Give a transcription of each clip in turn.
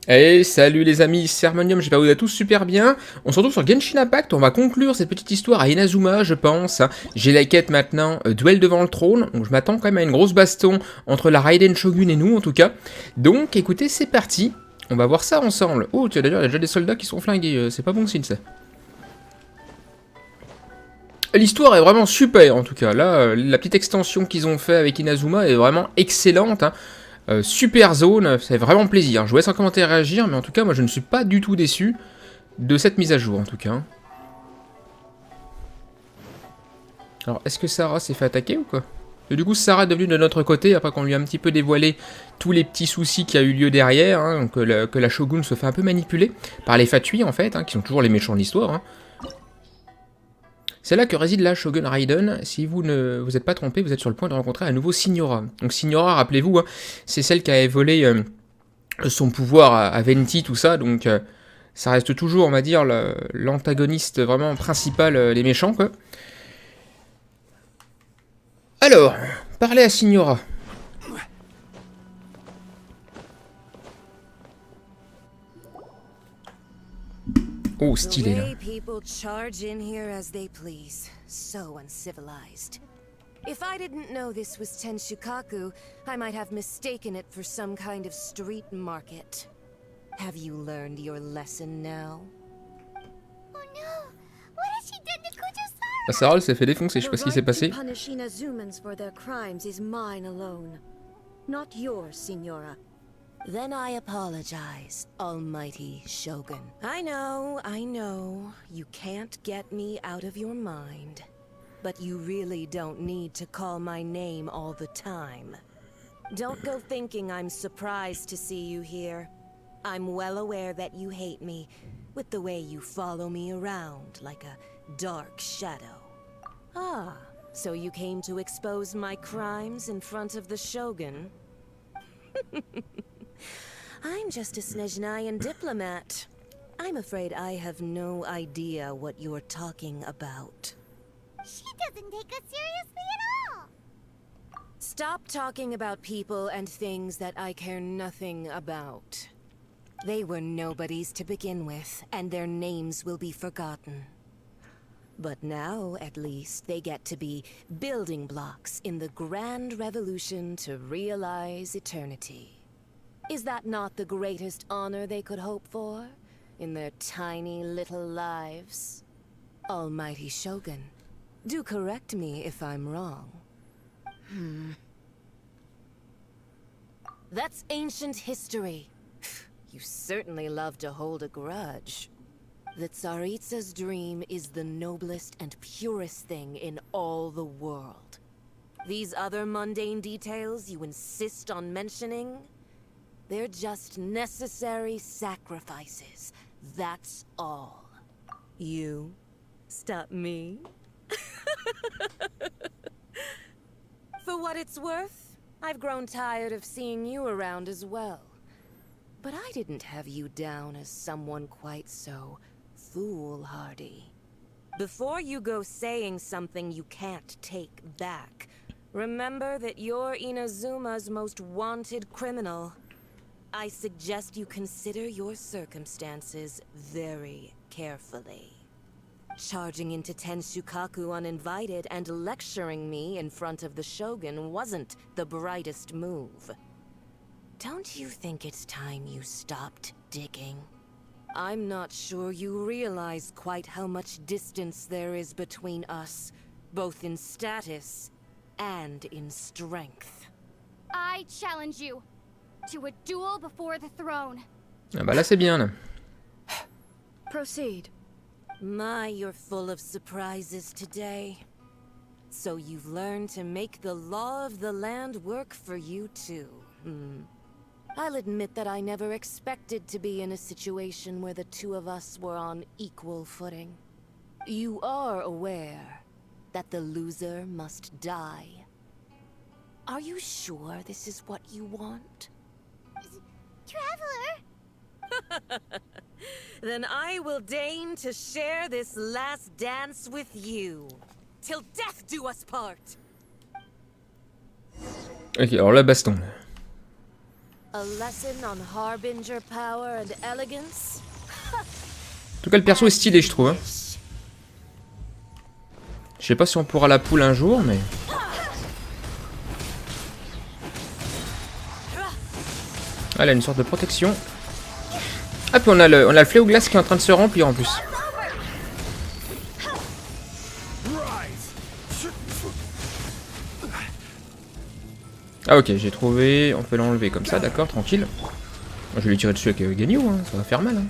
Hey, salut les amis, c'est Harmonium, j'espère que vous allez tous super bien. On se retrouve sur Genshin Impact, on va conclure cette petite histoire à Inazuma, je pense. J'ai la quête maintenant, Duel devant le trône, donc je m'attends quand même à une grosse baston entre la Raiden Shogun et nous en tout cas. Donc écoutez, c'est parti, on va voir ça ensemble. Oh, tiens d'ailleurs, il y a déjà des soldats qui sont flingués, c'est pas bon signe ça. L'histoire est vraiment super en tout cas, là, la petite extension qu'ils ont fait avec Inazuma est vraiment excellente, hein. Super zone, ça fait vraiment plaisir. Je vous laisse en commentaire réagir, mais en tout cas, moi je ne suis pas du tout déçu de cette mise à jour en tout cas. Alors, est-ce que Sarah s'est fait attaquer ou quoi? Et du coup, Sarah est devenue de notre côté après qu'on lui a un petit peu dévoilé tous les petits soucis qui a eu lieu derrière, hein, donc, que la Shogun se fait un peu manipuler par les Fatui en fait, hein, qui sont toujours les méchants de l'histoire. Hein. C'est là que réside la Shogun Raiden. Si vous ne vous êtes pas trompé, vous êtes sur le point de rencontrer un nouveau Signora. Donc Signora, rappelez-vous, hein, c'est celle qui avait volé son pouvoir à Venti, tout ça. Donc ça reste toujours, on va dire, l'antagoniste vraiment principal des méchants, quoi. Alors, parlez à Signora. Oh, stylé là. So uncivilized. If I didn't know this was Tenshukaku, I might have mistaken it for some kind of street market. Have you learned your lesson now? Oh no! What has she done to Kujo-san? Sarah, elle s'est fait défoncer, je sais pas ce qui s'est passé. Punish Inazumans for their crimes is mine alone, not yours, Signora. Then I apologize, Almighty Shogun. I know, you can't get me out of your mind. But you really don't need to call my name all the time. Don't go thinking I'm surprised to see you here. I'm well aware that you hate me, with the way you follow me around like a dark shadow. Ah, so you came to expose my crimes in front of the Shogun? I'm just a Snezhnayan diplomat. I'm afraid I have no idea what you're talking about. She doesn't take us seriously at all! Stop talking about people and things that I care nothing about. They were nobodies to begin with, and their names will be forgotten. But now, at least, they get to be building blocks in the grand revolution to realize eternity. Is that not the greatest honor they could hope for in their tiny little lives? Almighty Shogun, do correct me if I'm wrong. That's ancient history. You certainly love to hold a grudge. The Tsaritsa's dream is the noblest and purest thing in all the world. These other mundane details you insist on mentioning? They're just necessary sacrifices, that's all. You stop me? For what it's worth, I've grown tired of seeing you around as well. But I didn't have you down as someone quite so foolhardy. Before you go saying something you can't take back, remember that you're Inazuma's most wanted criminal. I suggest you consider your circumstances very carefully. Charging into Tenshukaku uninvited and lecturing me in front of the Shogun wasn't the brightest move. Don't you think it's time you stopped digging? I'm not sure you realize quite how much distance there is between us, both in status and in strength. I challenge you to a duel before the throne. Ah bah là c'est bien là. Proceed. My, you're full of surprises today. So you've learned to make the law of the land work for you too, I'll admit that I never expected to be in a situation where the two of us were on equal footing. You are aware that the loser must die. Are you sure this is what you want? Traveler! Then I will deign to share this last dance with you. Till death do us part! Ok, alors la baston. A lesson on harbinger power and elegance. En tout cas, le perso est stylé, je trouve. Hein. Je sais pas si on pourra la poule un jour, mais... Ah, elle a une sorte de protection. Ah, puis on a le fléau glace qui est en train de se remplir en plus. Ah ok, j'ai trouvé, on peut l'enlever comme ça, d'accord, tranquille. Moi, je vais lui tirer dessus avec Genio, hein, ça va faire mal. Hein.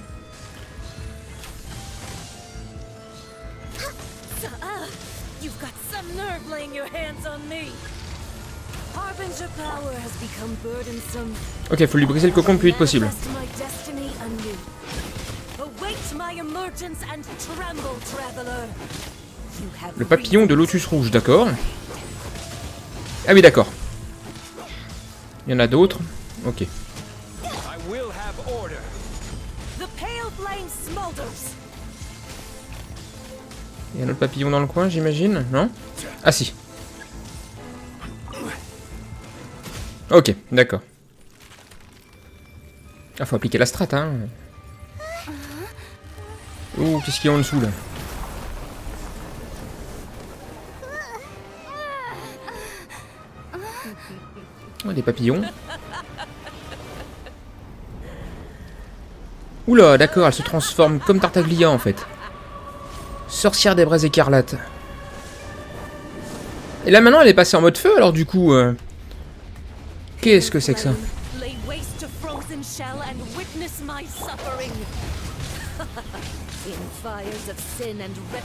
Ok, faut lui briser le cocon le plus vite possible. Le papillon de lotus rouge, d'accord. Ah oui, d'accord. Il y en a d'autres. Ok. Il y a un autre papillon dans le coin, j'imagine, non? Ah si. Ok, d'accord. Ah, faut appliquer la strat, hein. Ouh, qu'est-ce qu'il y a en dessous, là? Oh, des papillons. Oula, d'accord, elle se transforme comme Tartaglia, en fait. Sorcière des braises écarlates. Et là, maintenant, elle est passée en mode feu, alors du coup... Qu'est-ce que c'est que ça?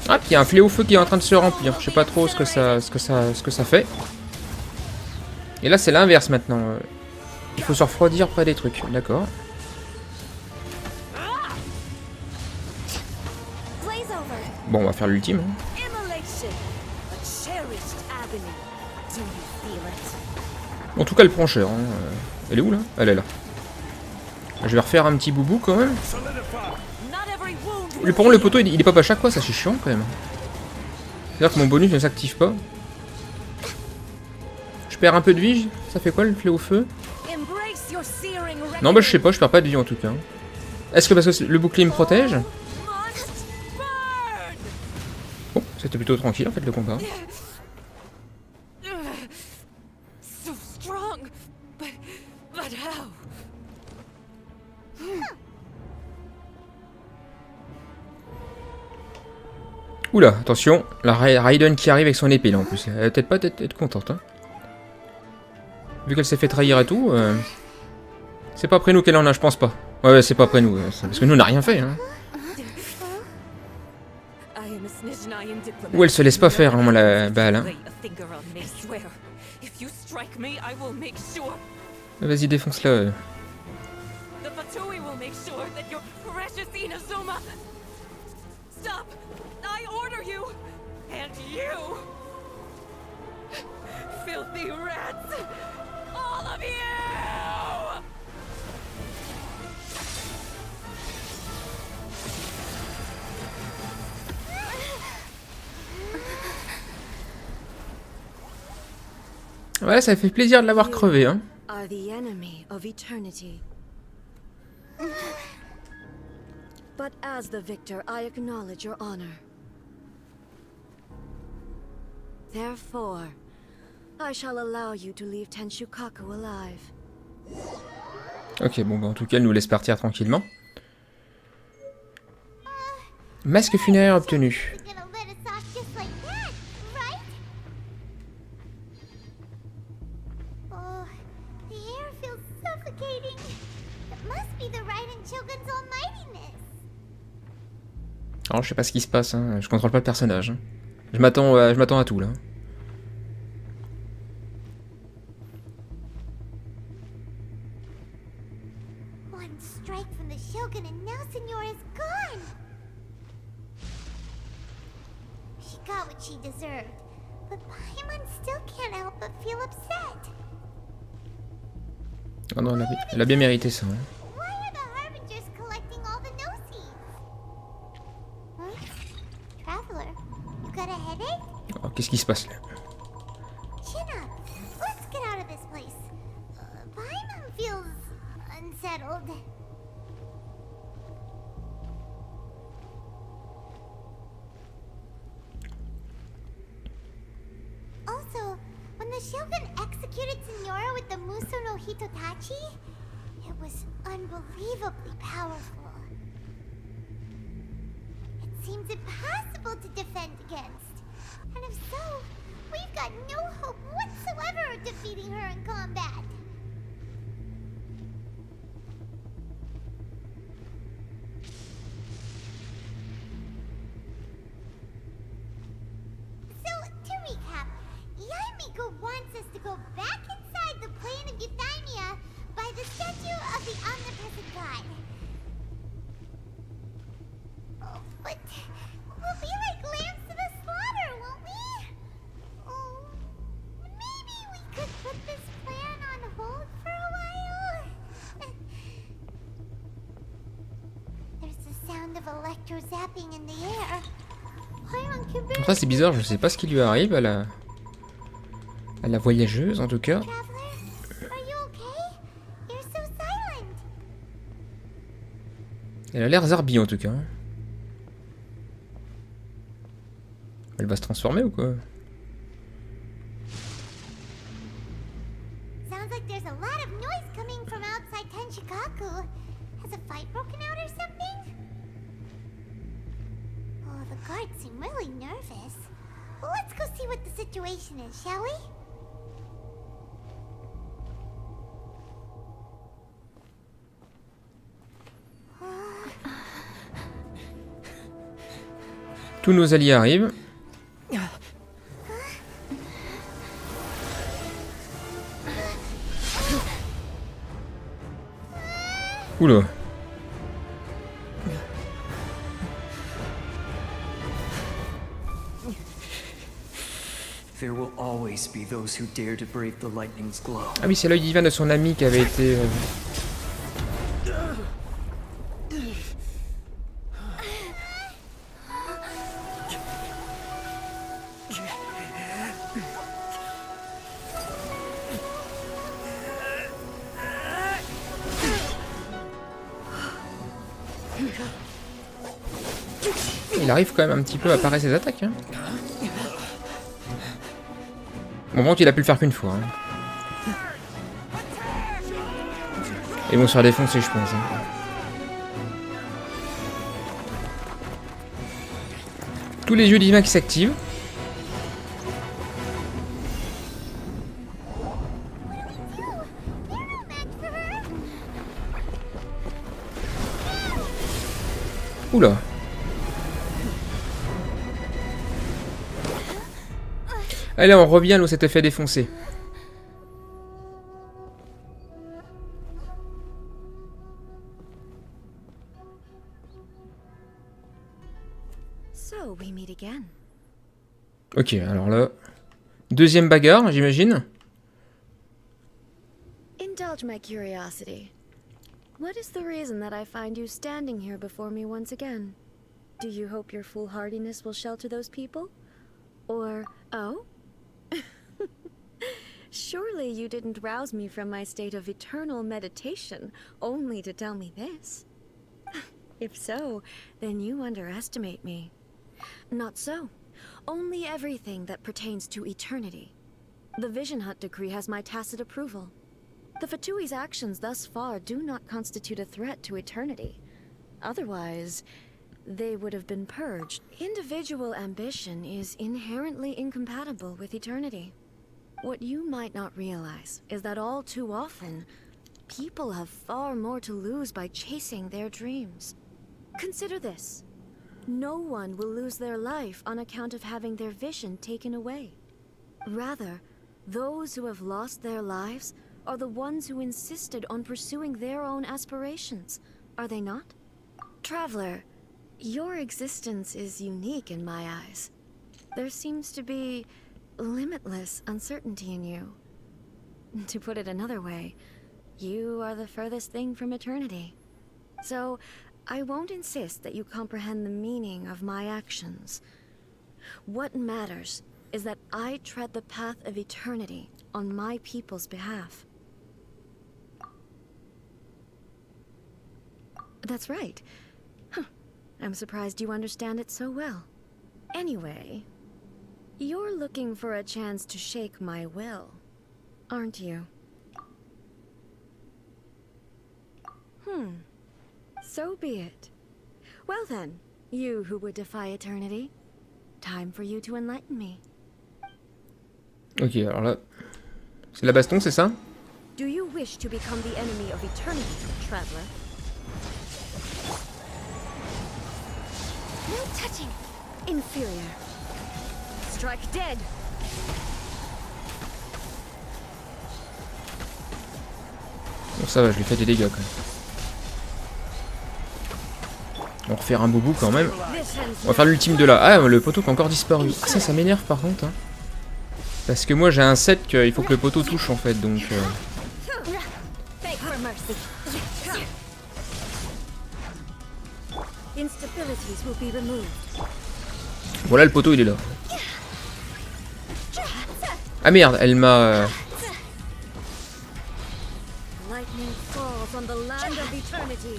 Ah, puis il y a un fléau feu qui est en train de se remplir. Je sais pas trop ce que ça fait. Et là, c'est l'inverse maintenant. Il faut se refroidir près des trucs. D'accord. Bon, on va faire l'ultime. En tout cas, elle prend cher. Hein. Elle est où là? Elle est là. Je vais refaire un petit boubou quand même. Par contre, le poteau il pop à chaque fois, ça c'est chiant quand même. C'est-à-dire que mon bonus ne s'active pas. Je perds un peu de vie. Ça fait quoi le fléau feu? Non, bah je sais pas, je perds pas de vie en tout cas. Est-ce que parce que le bouclier me protège? Bon, c'était plutôt tranquille en fait le combat. Oula, attention, la Raiden qui arrive avec son épée là en plus. Elle va peut-être pas être contente. Hein. Vu qu'elle s'est fait trahir et tout, c'est pas après nous qu'elle en a, je pense pas. Ouais, c'est pas après nous, parce que nous on n'a rien fait. Hein. Ou elle se laisse pas faire, hein, la balle. Hein. Vas-y, défonce-la. Filthy rats! All of you! Voilà, ça fait plaisir de l'avoir crevé, hein. Are the enemy of eternity. But as the victor, I acknowledge your honor. Therefore, I shall allow you to leave Tenshukaku alive. Ok, bon, bah, en tout cas, elle nous laisse partir tranquillement. Masque funéraire obtenu. Alors, je sais pas ce qui se passe, hein. Je contrôle pas le personnage. Hein. Je m'attends à tout, là. One strike from the Shogun and now Signora is gone. She got what she deserved, but Paimon still can't help but feel upset. Ah non, elle a bien mérité ça. Hein. Why are the Harbingers collecting all the no-seeds? Huh? Traveler, you got a headache? Oh, qu'est-ce qui se passe là? Chin up. Let's get out of this place. Paimon feels unsettled. Also, when the Shogun executed Signora with the Muso no Hitotachi, it was unbelievably powerful. It seems impossible to defend against. And if so, we've got no hope whatsoever of defeating her in combat. So, to recap, Yaemiko wants us to go back inside the plane of Euthymia by the statue of the omnipresent god. Oh, but we'll be like lambs to the slaughter, won't we? Oh, maybe we could put this plan on hold for a while? There's the sound of electro-zapping in the air. Enfin, c'est bizarre, je sais pas ce qui lui arrive à la voyageuse en tout cas. Elle a l'air zarbi en tout cas. Elle va se transformer ou quoi? Sounds like there's a lot of noise coming from outside Tenshikaku. Has a fight broken out or something? Oh, the guards seem really nervous. Well, let's go see what the situation is, shall we? Tous nos alliés arrivent. Oula. There will always be those who dare to brave the lightning's glow. Ah oui, c'est l'œil divin de son ami qui avait été... Il arrive quand même un petit peu à parer ses attaques. Hein. Bon, il a pu le faire qu'une fois. Hein. Ils vont se faire défoncer, je pense. Hein. Tous les yeux divins qui s'activent. Oula. Allez, on revient là où s'était fait défoncer. So we meet again. Ok, alors là... Deuxième bagarre, j'imagine. Indulge my curiosity. What is the reason that I find you standing here before me once again? Do you hope your foolhardiness will shelter those people? Or, oh? Surely you didn't rouse me from my state of eternal meditation only to tell me this. If so, then you underestimate me. Not so. Only everything that pertains to eternity. The Vision Hut decree has my tacit approval. The Fatui's actions thus far do not constitute a threat to eternity. Otherwise, they would have been purged. Individual ambition is inherently incompatible with eternity. What you might not realize is that all too often, people have far more to lose by chasing their dreams. Consider this. No one will lose their life on account of having their vision taken away. Rather, those who have lost their lives are the ones who insisted on pursuing their own aspirations, are they not? Traveler, your existence is unique in my eyes. There seems to be limitless uncertainty in you. To put it another way, you are the furthest thing from eternity. So, I won't insist that you comprehend the meaning of my actions. What matters is that I tread the path of eternity on my people's behalf. That's right. Huh. I'm surprised you understand it so well. Anyway, you're looking for a chance to shake my will, aren't you? So be it. Well then, you who would defy eternity, time for you to enlighten me. Ok, alors là... C'est la baston, c'est ça? Do you wish to become the enemy of eternity, traveler? No touching! Inferior. Strike dead! Bon, ça va, je lui fais des dégâts quand même. On va refaire un boubou quand même. On va faire l'ultime de là. Ah, le poteau qui a encore disparu. Ah, ça m'énerve par contre. Hein. Parce que moi j'ai un set qu'il faut que le poteau touche en fait, donc... Voilà, le poteau il est là. Ah merde, elle m'a...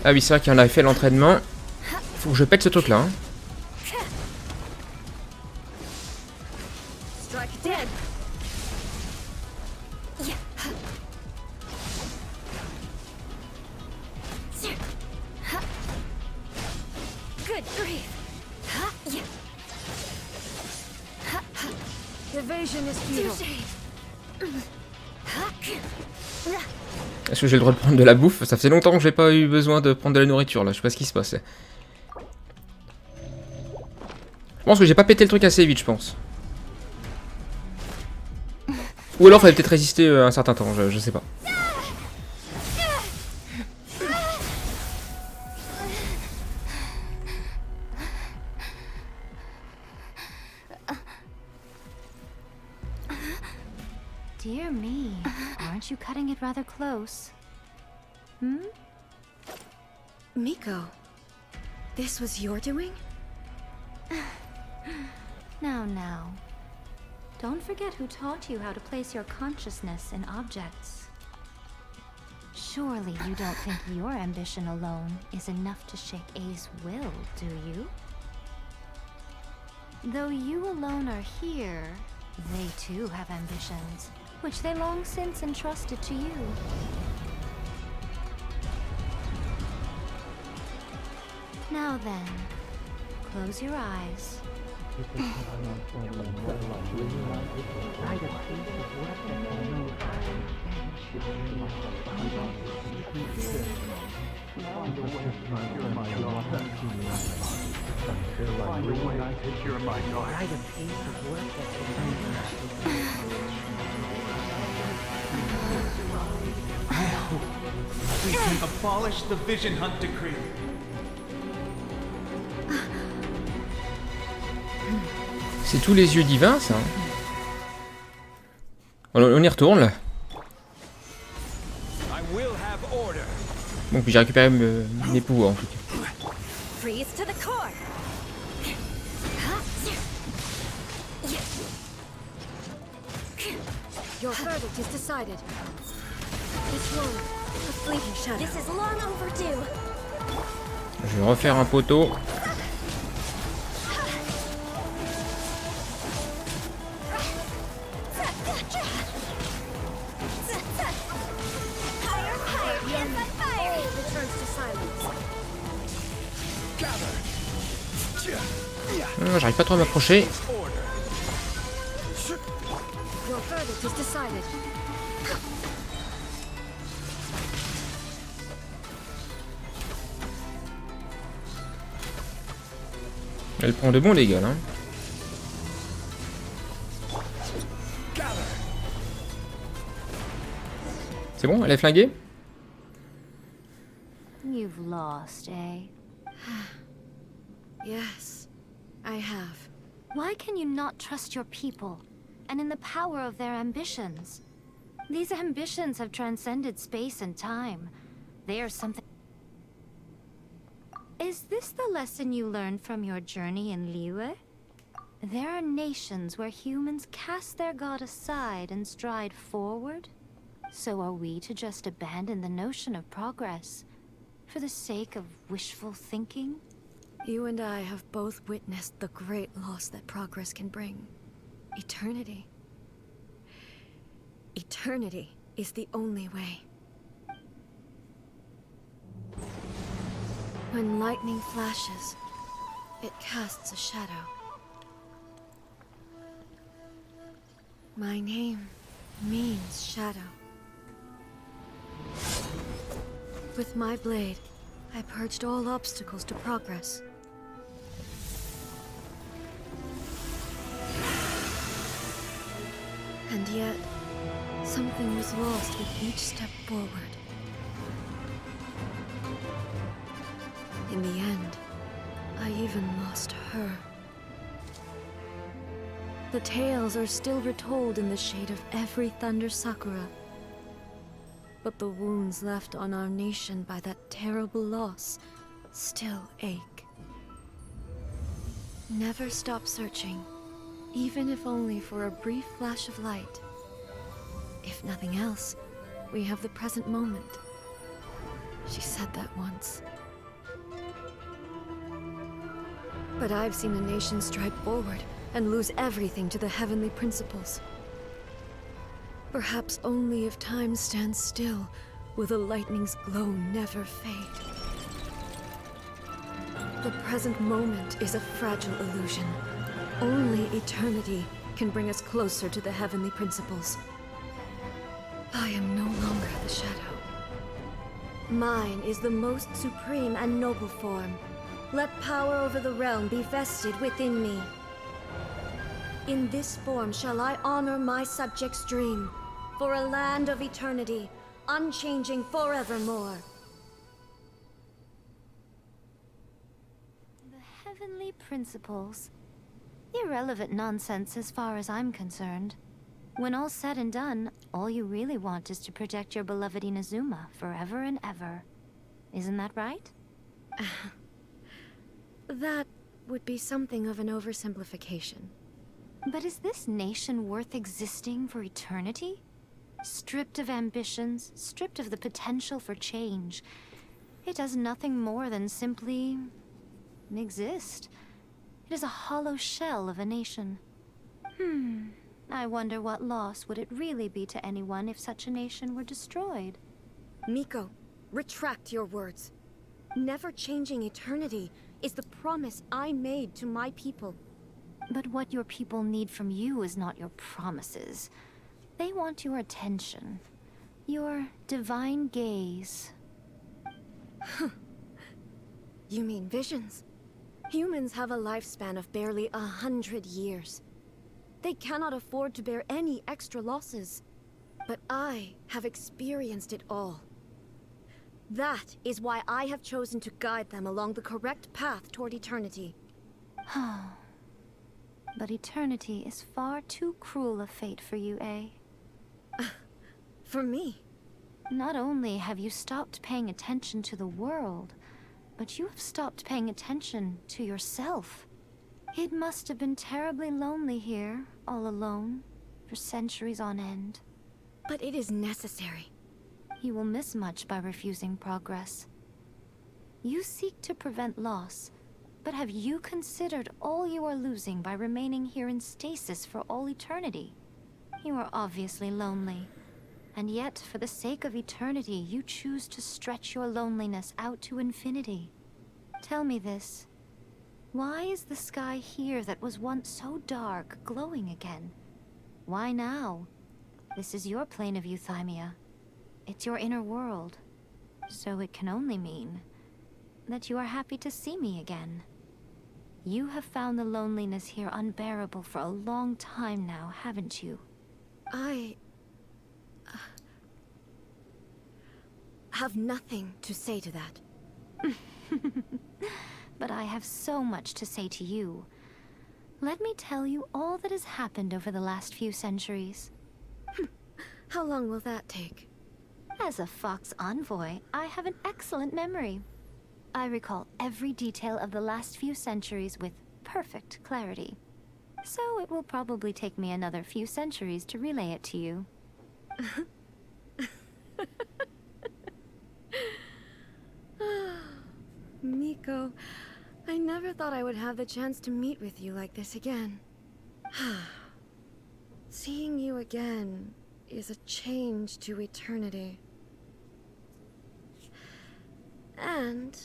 Ah oui, c'est vrai qu'il en avait fait l'entraînement. Faut que je pète ce truc là. Hein. Est-ce que j'ai le droit de prendre de la bouffe? Ça fait longtemps que j'ai pas eu besoin de prendre de la nourriture là, je sais pas ce qui se passe. Je pense que j'ai pas pété le truc assez vite, je pense. Ou alors fallait peut-être résister un certain temps, je sais pas. Dear me, aren't you cutting it rather close? Miko, this was your doing? Now. Don't forget who taught you how to place your consciousness in objects. Surely you don't think your ambition alone is enough to shake A's will, do you? Though you alone are here, they too have ambitions, which they long since entrusted to you. Now then, close your eyes. We can abolish the Vision Hunt Decree. C'est tous les yeux divins, ça. On y retourne, là. Bon, puis j'ai récupéré mes pouvoirs, en tout cas. Freeze to the core. Your verdict is decided. This one, a fleeting shadow. This is long overdue. Je vais refaire un poteau. J'arrive pas trop à m'approcher. Elle prend de bons dégâts là. C'est bon, elle est flinguée? You've lost, eh? Yes, I have. Why can you not trust your people, and in the power of their ambitions? These ambitions have transcended space and time. They are something... Is this the lesson you learned from your journey in Liyue? There are nations where humans cast their god aside and stride forward. So are we to just abandon the notion of progress? For the sake of wishful thinking? You and I have both witnessed the great loss that progress can bring. Eternity. Eternity is the only way. When lightning flashes, it casts a shadow. My name means shadow. With my blade, I purged all obstacles to progress. And yet, something was lost with each step forward. In the end, I even lost her. The tales are still retold in the shade of every thunder sakura. But the wounds left on our nation by that terrible loss still ache. Never stop searching, even if only for a brief flash of light. If nothing else, we have the present moment. She said that once. But I've seen a nation stride forward and lose everything to the heavenly principles. Perhaps only if time stands still will the lightning's glow never fade. The present moment is a fragile illusion. Only eternity can bring us closer to the heavenly principles. I am no longer the shadow. Mine is the most supreme and noble form. Let power over the realm be vested within me. In this form shall I honor my subjects' dream, for a land of eternity, unchanging forevermore. The heavenly principles. Irrelevant nonsense as far as I'm concerned. When all's said and done, all you really want is to protect your beloved Inazuma forever and ever. Isn't that right? That would be something of an oversimplification. But is this nation worth existing for eternity? Stripped of ambitions, stripped of the potential for change. It does nothing more than simply exist. It is a hollow shell of a nation. I wonder what loss would it really be to anyone if such a nation were destroyed? Miko, retract your words. Never changing eternity is the promise I made to my people. But what your people need from you is not your promises. They want your attention. Your divine gaze. You mean visions? Humans have a lifespan of barely 100 years. They cannot afford to bear any extra losses. But I have experienced it all. That is why I have chosen to guide them along the correct path toward eternity. But eternity is far too cruel a fate for you, eh? For me? Not only have you stopped paying attention to the world, but you have stopped paying attention to yourself. It must have been terribly lonely here, all alone, for centuries on end. But it is necessary. You will miss much by refusing progress. You seek to prevent loss, but have you considered all you are losing by remaining here in stasis for all eternity? You are obviously lonely, and yet for the sake of eternity you choose to stretch your loneliness out to infinity. Tell me this. Why is the sky here that was once so dark glowing again? Why now? This is your plane of euthymia. It's your inner world. So it can only mean that you are happy to see me again. You have found the loneliness here unbearable for a long time now, haven't you? I have nothing to say to that. But I have so much to say to you. Let me tell you all that has happened over the last few centuries. How long will that take? As a Fox envoy, I have an excellent memory. I recall every detail of the last few centuries with perfect clarity. So it will probably take me another few centuries to relay it to you. Miko. I never thought I would have the chance to meet with you like this again. Seeing you again is a change to eternity. And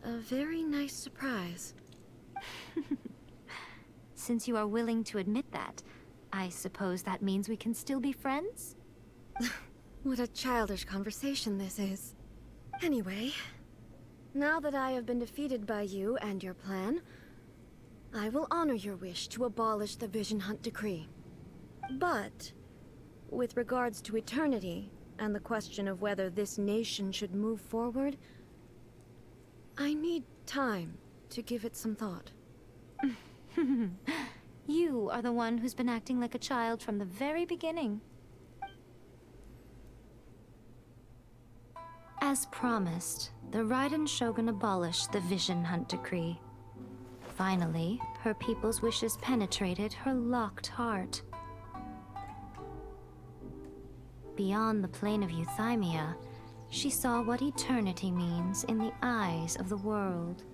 a very nice surprise. Since you are willing to admit that, I suppose that means we can still be friends? What a childish conversation this is. Anyway, now that I have been defeated by you and your plan, I will honor your wish to abolish the Vision Hunt Decree. But, with regards to eternity, and the question of whether this nation should move forward, I need time to give it some thought. You are the one who's been acting like a child from the very beginning. As promised, the Raiden Shogun abolished the Vision Hunt Decree. Finally, her people's wishes penetrated her locked heart. Beyond the plane of Euthymia, she saw what eternity means in the eyes of the world.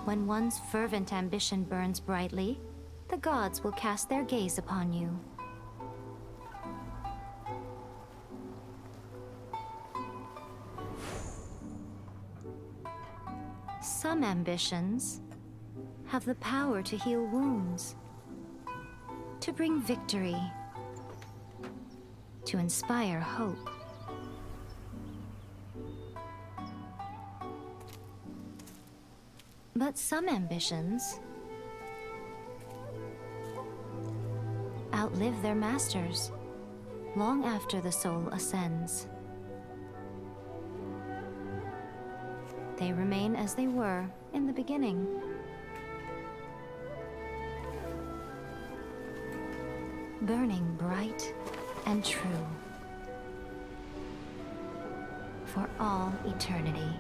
When one's fervent ambition burns brightly, the gods will cast their gaze upon you. Some ambitions have the power to heal wounds, to bring victory, to inspire hope. But some ambitions outlive their masters long after the soul ascends. They remain as they were in the beginning. Burning bright and true for all eternity.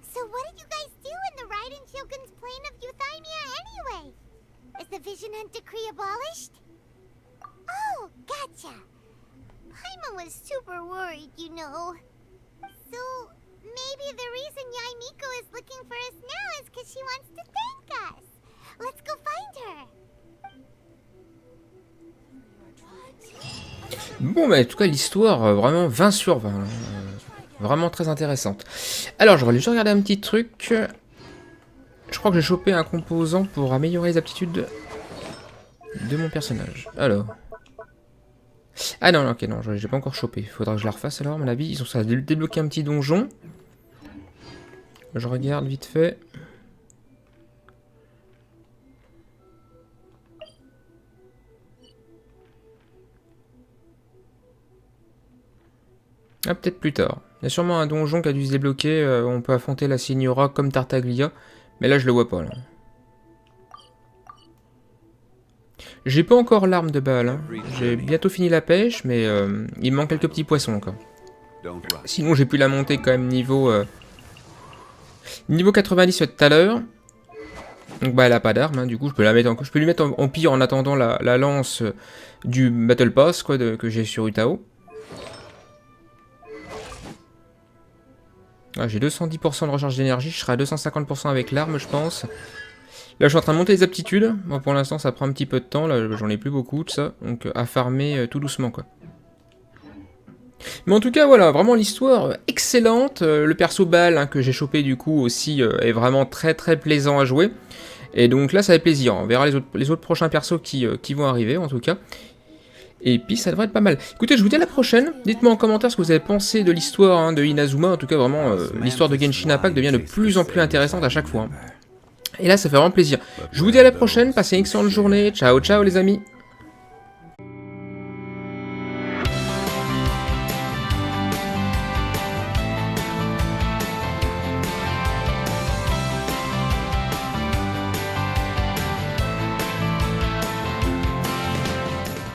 So what did you guys do in the Raiden Shogun's plane of Euthymia anyway? Is the Vision Hunt Decree abolished? Oh, gotcha. Paimon was super worried, you know. So, maybe the reason Miko is looking for us now is because she wants to thank us. Let's go find her. Bon, mais en tout cas, l'histoire, vraiment 20 sur 20. Vraiment très intéressante. Alors, j'aurais juste regardé un petit truc. Je crois que j'ai chopé un composant pour améliorer les aptitudes de mon personnage. Alors. Ah non, ok, non, j'ai pas encore chopé. Faudra que je la refasse alors, à mon avis. Ils ont ça débloqué un petit donjon. Je regarde vite fait. Ah, peut-être plus tard. Il y a sûrement un donjon qui a dû se débloquer. Où on peut affronter la Signora comme Tartaglia. Mais là, je le vois pas, là. J'ai pas encore l'arme de balle. Hein. J'ai bientôt fini la pêche, mais il me manque quelques petits poissons encore. Sinon, j'ai pu la monter quand même niveau 90 tout à l'heure. Donc bah elle a pas d'arme, hein. Du coup je peux la mettre je peux lui mettre en pire en attendant la lance du Battle Pass quoi, que j'ai sur Utao. Ah, j'ai 210% de recharge d'énergie, je serai à 250% avec l'arme je pense. Là je suis en train de monter les aptitudes, bon, pour l'instant ça prend un petit peu de temps, là j'en ai plus beaucoup de ça, donc à farmer tout doucement quoi. Mais en tout cas voilà, vraiment l'histoire excellente, le perso balle hein, que j'ai chopé du coup aussi est vraiment très plaisant à jouer. Et donc là ça fait plaisir, on verra les autres prochains persos qui vont arriver en tout cas. Et puis ça devrait être pas mal. Écoutez, je vous dis à la prochaine, dites-moi en commentaire ce que vous avez pensé de l'histoire hein, de Inazuma, en tout cas vraiment l'histoire de Genshin Impact devient de plus en plus intéressante à chaque fois. Hein. Et là ça fait vraiment plaisir. Je vous dis à la prochaine, passez une excellente journée, ciao ciao les amis.